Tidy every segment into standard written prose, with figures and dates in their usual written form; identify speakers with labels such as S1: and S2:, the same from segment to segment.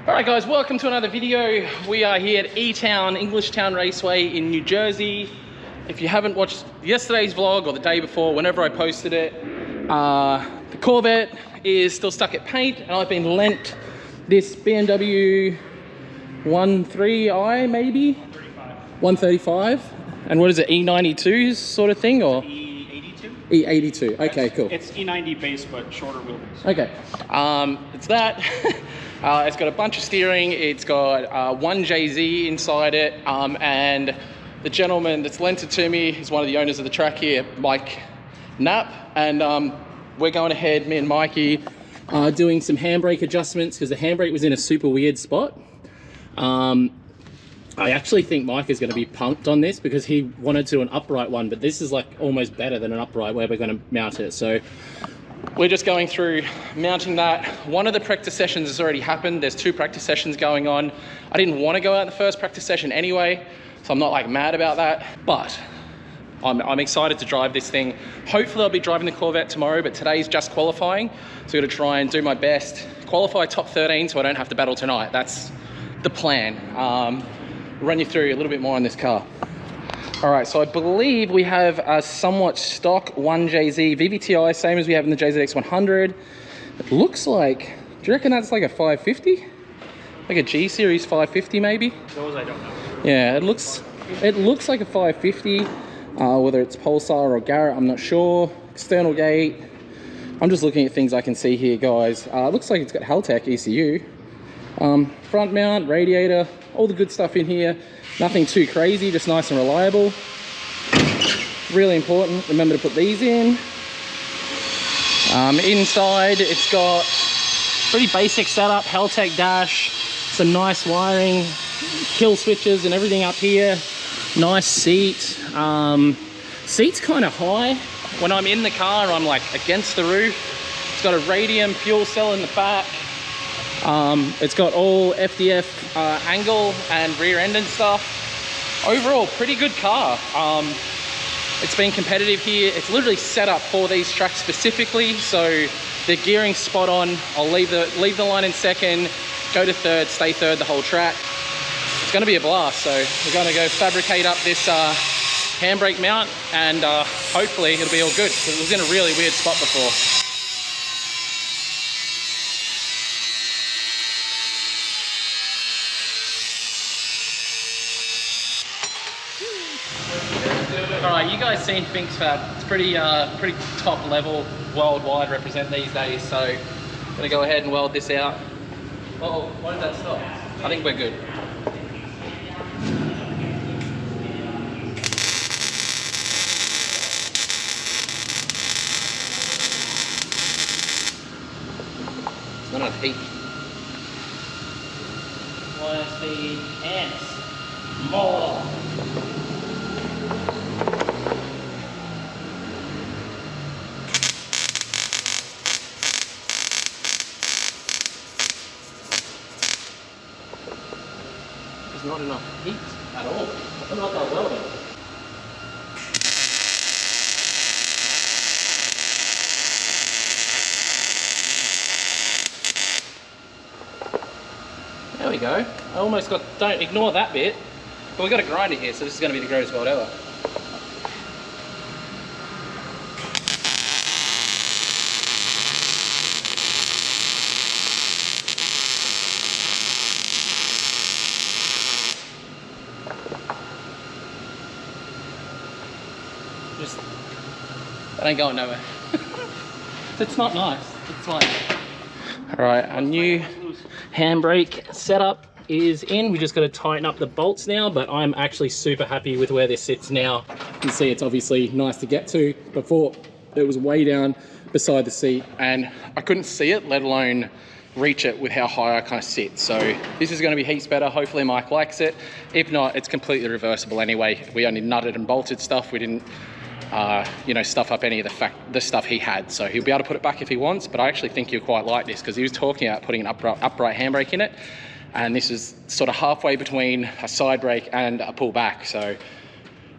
S1: Alright guys, welcome to another video. We are here at E-Town, Englishtown Raceway in New Jersey. If you haven't watched yesterday's vlog or the day before, whenever I posted it, the Corvette is still stuck at paint and I've been lent this BMW 13i maybe? 135. And what is it, E92 sort of thing or?
S2: E82.
S1: E82, okay, cool.
S2: It's E90 base but shorter wheelbase.
S1: Okay, it's that. It's got a bunch of steering, it's got one JZ inside it, and the gentleman that's lent it to me is one of the owners of the track here, Mike Knapp, and we're going ahead, me and Mikey, doing some handbrake adjustments because the handbrake was in a super weird spot. I actually think Mike is going to be punked on this because he wanted to do an upright one, but this is like almost better than an upright where we're going to mount it. So we're just going through mounting that. One of the practice sessions has already happened. There's 2 practice sessions going on. I didn't want to go out in the first practice session anyway, so I'm not like mad about that, but I'm excited to drive this thing. Hopefully I'll be driving the Corvette tomorrow, but today's just qualifying. So I'm gonna try and do my best, qualify top 13 so I don't have to battle tonight. That's the plan. Run you through a little bit more on this car. All right, so I believe we have a somewhat stock 1JZ VVTi, same as we have in the JZX 100. It looks like, do you reckon that's like a 550? Like a G Series 550 maybe?
S2: Those I don't know.
S1: Yeah, it looks like a 550, whether it's Pulsar or Garrett, I'm not sure. External gate. I'm just looking at things I can see here, guys. It looks like it's got Haltech ECU. Front mount, radiator, all the good stuff in here. Nothing too crazy, just nice and reliable. Really important, remember to put these in. Inside, it's got pretty basic setup, Haltech dash, some nice wiring, kill switches and everything up here. Nice seat. Seat's kind of high. When I'm in the car, I'm like against the roof. It's got a radium fuel cell in the back. It's got all FDF angle and rear end and stuff. Overall, pretty good car. It's been competitive here. It's literally set up for these tracks specifically, so the gearing's spot on. I'll leave the line in second, go to third, stay third the whole track. It's going to be a blast. So we're going to go fabricate up this handbrake mount, and hopefully it'll be all good because it was in a really weird spot before. Alright, you guys seen Fink's fab. It's pretty top level, worldwide represent these days, so I'm gonna go ahead and weld this out. Oh, why did that stop? I think we're good. It's not enough heat. Where's the ants? More! There's not enough heat at all. I'm not that welding. There we go. I almost got, don't ignore that bit, but we've got a grinder here, so this is going to be the greatest weld ever. That ain't going nowhere. It's not nice. It's like... Alright, our new handbrake setup is in. We just got to tighten up the bolts now, but I'm actually super happy with where this sits now. You can see it's obviously nice to get to. Before, it was way down beside the seat, and I couldn't see it, let alone reach it with how high I kind of sit. So this is going to be heaps better. Hopefully Mike likes it. If not, it's completely reversible anyway. We only nutted and bolted stuff. We didn't you know, stuff up any of the stuff he had, so he'll be able to put it back if he wants. But I actually think you'll quite like this because he was talking about putting an upright handbrake in it, and this is sort of halfway between a side brake and a pull back, so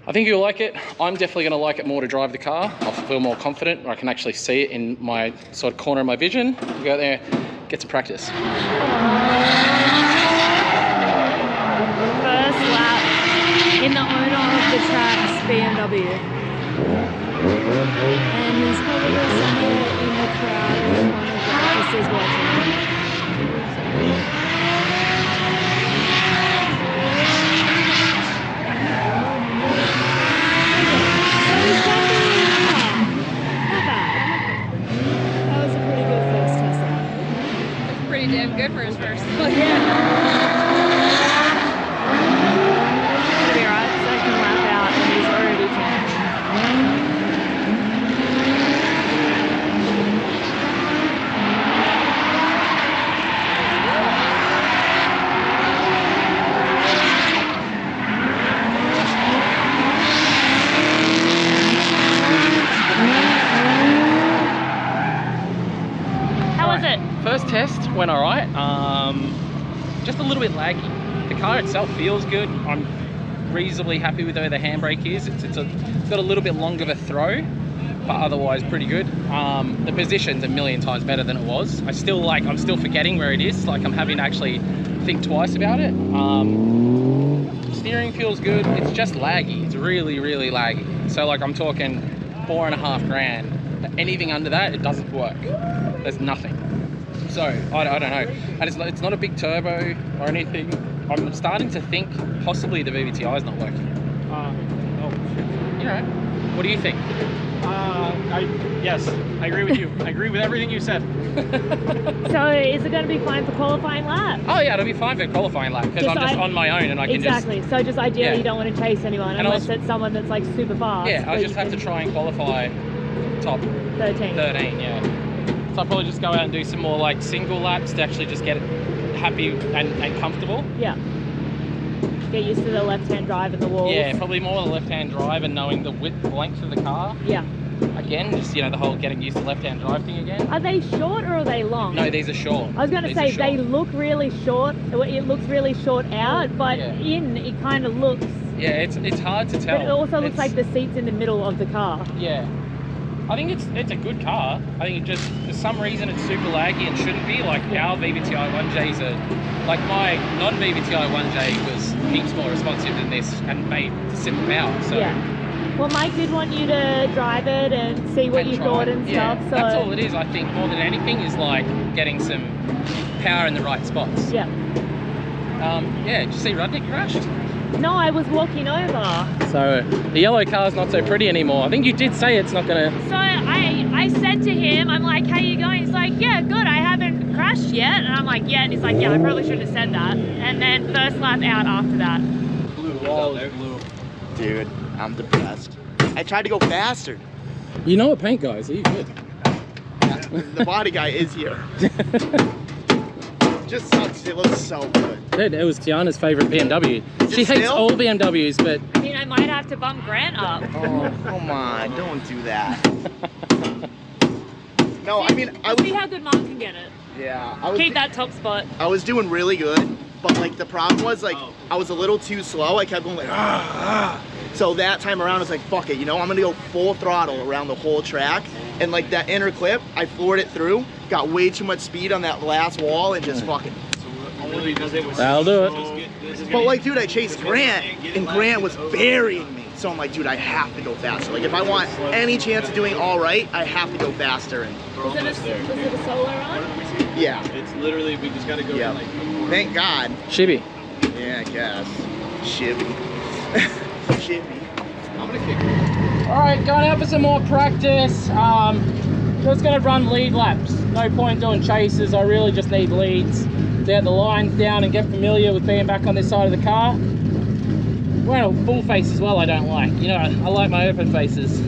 S1: I think you'll like it. I'm definitely going to like it more to drive the car. I'll feel more confident, or I can actually see it in my sort of corner of my vision. We'll go out there, get some practice.
S3: BMW. And he's probably somewhere in the crowd with one of the officers watching.
S4: Pretty damn good for his first.
S3: Oh, yeah. It'll be right. Second lap out, and he's already 10. How was it?
S1: First test went all right. Just a little bit laggy. The car itself feels good. I'm reasonably happy with where the handbrake is. It's got a little bit longer of a throw, but otherwise pretty good. The position's a million times better than it was. I'm still forgetting where it is. Like I'm having to actually think twice about it. Steering feels good. It's just laggy. It's really, really laggy. So like I'm talking $4.5 grand. Anything under that, it doesn't work. There's nothing. So I don't know, and it's not a big turbo or anything. I'm starting to think possibly the VVTi is not working. You know, what do you think?
S2: Yes, I agree with you. I agree with everything you said.
S3: So is it going to be fine for qualifying lap?
S1: Oh yeah, it'll be fine for qualifying lap because I'm just on my own and I can
S3: exactly. So just ideally you don't want to chase anyone
S1: and
S3: unless it's someone that's like super fast.
S1: Yeah, I just have to try and qualify top 13. Yeah. So I'll probably just go out and do some more like single laps to actually just get it happy and comfortable.
S3: Yeah. Get used to the left-hand drive and the walls.
S1: Yeah, probably more the left-hand drive and knowing the length of the car.
S3: Yeah.
S1: Again, just the whole getting used to left-hand drive thing again.
S3: Are they short or are they long?
S1: No, these are short.
S3: I was going to say they look really short. It looks really short out, but in it kind of looks.
S1: Yeah, it's hard to tell.
S3: But it also looks like the seat's in the middle of the car.
S1: Yeah. I think it's a good car. I think it just, for some reason, it's super laggy and shouldn't be. Like our VVTi 1Js are, like my non-VVTi 1J was heaps more responsive than this and made simple power. So
S3: yeah. Well, Mike did want you to drive it and see what you thought and stuff. So
S1: that's all it is. I think more than anything is like getting some power in the right spots.
S3: Yeah.
S1: Yeah. Did you see Rodney crashed?
S3: No, I was walking over.
S1: So the yellow car's not so pretty anymore. I think you did say it's not gonna.
S3: So I said to him, I'm like, how you going? He's like, yeah, good. I haven't crashed yet. And I'm like, yeah. And he's like, yeah, I probably shouldn't have said that. And then first lap out after that.
S2: Blue, all blue.
S5: Dude, I'm depressed. I tried to go faster.
S1: You know what paint guys? Are you good?
S5: The body guy is here. Just sucks. It looks so good.
S1: Dude, it was Tiana's favorite BMW. She hates all BMWs, but
S3: I mean, I might have to bump Grant up.
S5: Oh, come on. Don't do that. No, I mean, I was...
S3: See how good Mark can get it.
S5: Yeah.
S3: Keep that top spot.
S5: I was doing really good, but like the problem was like I was a little too slow. I kept going like, So that time around, I was like, fuck it, I'm gonna go full throttle around the whole track. And like that inner clip, I floored it through, got way too much speed on that last wall and just fucking.
S1: That'll do it.
S5: But like, dude, I chased Grant and Grant was burying me. So I'm like, dude, I have to go faster. Like if I want any chance of doing all right, I have to go faster. And
S3: was it a solar on?
S5: yeah.
S2: It's literally, we just gotta go to like...
S5: Thank God.
S1: Shibby.
S5: Yeah, I guess. Shibby. Shibby.
S2: I'm gonna kick it.
S1: Alright, going out for some more practice. Just gonna run lead laps. No point doing chases, I really just need leads. To get the lines down and get familiar with being back on this side of the car. Wearing a full face as well I don't like. I like my open faces.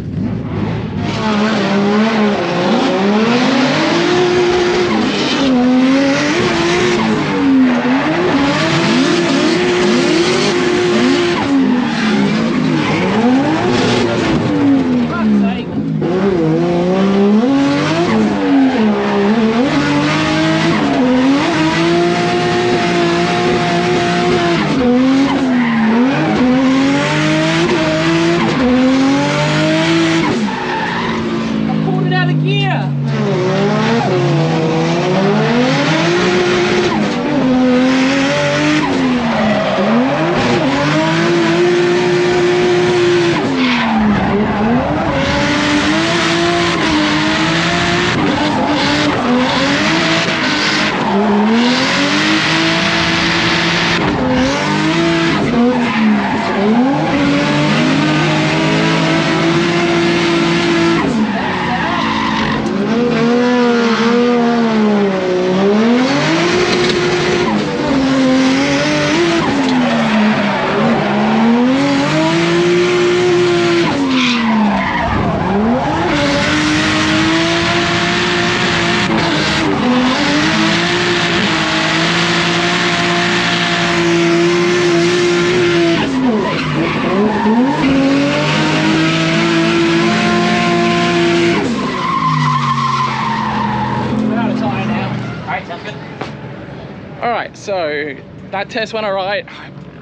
S1: So that test went all right.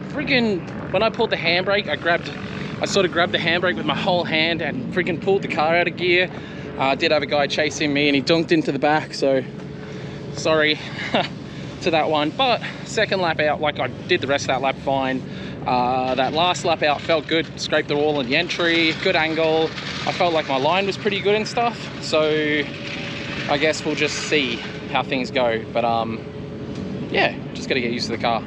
S1: Freaking, when I pulled the handbrake, I sort of grabbed the handbrake with my whole hand and freaking pulled the car out of gear. I did have a guy chasing me and he dunked into the back, so sorry to that one. But second lap out, like I did the rest of that lap fine. That last lap out felt good, scraped the wall in the entry, good angle. I felt like my line was pretty good and stuff, so I guess we'll just see how things go. But yeah, just gotta get used to the car.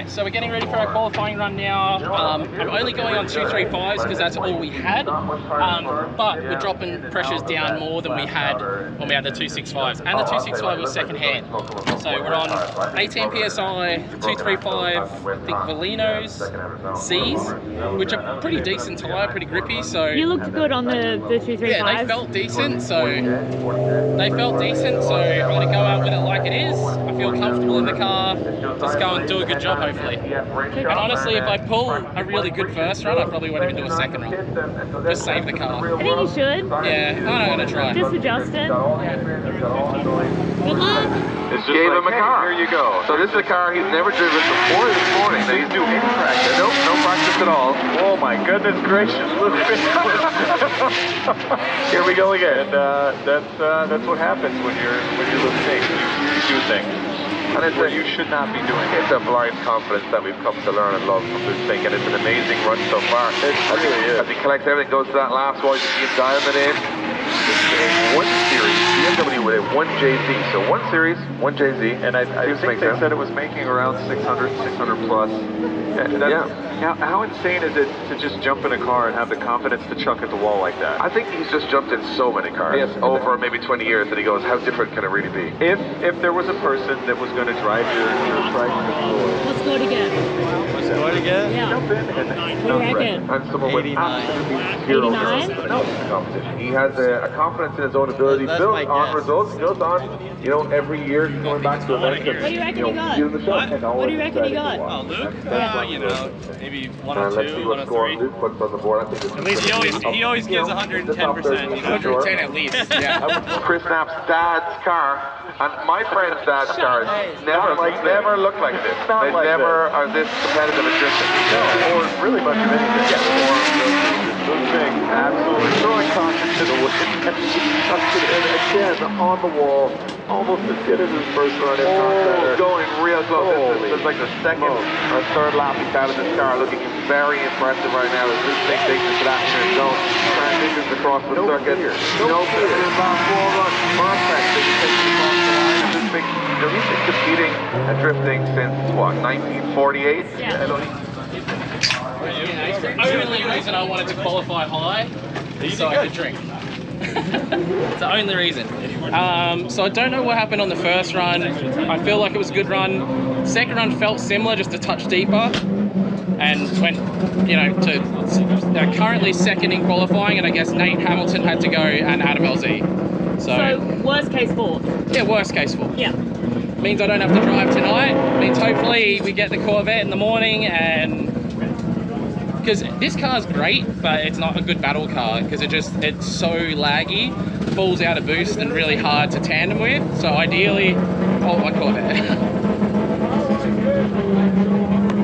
S1: So we're getting ready for our qualifying run now. I'm only going on 235s because that's all we had, but we're dropping pressures down more than we had when we had the 265s, and the 265 was second hand. So we're on 18 PSI, 235, I think Valinos C's, which are pretty decent tire, pretty grippy. So
S3: you looked good on the 235.
S1: Yeah, they felt decent. So I'm gonna go out with it like it is. I feel comfortable in the car. Just go and do a good job, hopefully. And honestly, if I pull a really good first run, I probably won't even do a second run. Just save the car.
S3: I think you should.
S1: Yeah, I'm gonna try.
S3: Just adjust it. Good luck.
S6: Gave him a car. Here you go. So this is a car he's never driven before this morning. That he's doing any practice. Nope, no practice at all.
S2: Oh my goodness gracious! Here we go again. That's what happens when you're listening. You do things.
S6: And it's
S2: where you should not be doing it.
S6: It's a blind confidence that we've come to learn and love from this thing, and it's an amazing run so far.
S2: It really is.
S6: As he collects everything, goes to that last wall, you see him dialing it in. One series, BMW with a 1JZ. So one series, 1JZ.
S2: And I think they said it was making around 600 plus.
S6: Yeah.
S2: How insane is it to just jump in a car and have the confidence to chuck at the wall like that?
S6: I think he's just jumped in so many cars over maybe 20 years that he goes, how different can it really be?
S2: If there was a person that was going to drive your trike to the floor.
S3: Let's go it again.
S2: Let's go it again?
S3: Yeah.
S2: Jump in and
S3: What do you reckon?
S6: And someone with
S2: 89.
S6: absolutely zero
S3: 89?
S6: competition. He has a confidence in his own ability, built on results, built on, every year going back to events.
S3: What do you reckon you got? What do you reckon you got?
S2: Oh, Luke? Maybe 1
S6: let's
S2: or
S6: see
S2: 2, 1
S6: what
S2: or
S6: score
S2: 3.
S6: Luke puts on the board. I think
S2: At least he always gives 110%.
S1: 110 at least. Yeah.
S6: Chris Knapp's dad's car, and my friend's dad's cars never look like this. They never are this competitive at drifting.
S2: Or really much of anything. Those things absolutely throwing caution to the wind.
S6: And again, on the wall, almost as good as his first run in contact. Going real close. This is like the second or third lap he's out of this car, looking very impressive right now as this thing takes us to that inner zone. Transitions across the circuit. No fear. Last wall run. Perfect. As he takes it across the line. And this thing, he's been competing and drifting since, what, 1948?
S3: Yeah.
S1: The only reason I wanted to qualify high is so I could drink. It's the only reason. So I don't know what happened on the first run. I feel like it was a good run. Second run felt similar, just a touch deeper. And went, to currently second in qualifying, and I guess Nate Hamilton had to go and Adam LZ.
S3: So worst case fourth.
S1: Yeah, worst case fourth.
S3: Yeah.
S1: Means I don't have to drive tonight. Means hopefully we get the Corvette in the morning, and because this car's great, but it's not a good battle car because it's so laggy, falls out of boost and really hard to tandem with. So ideally, my Corvette.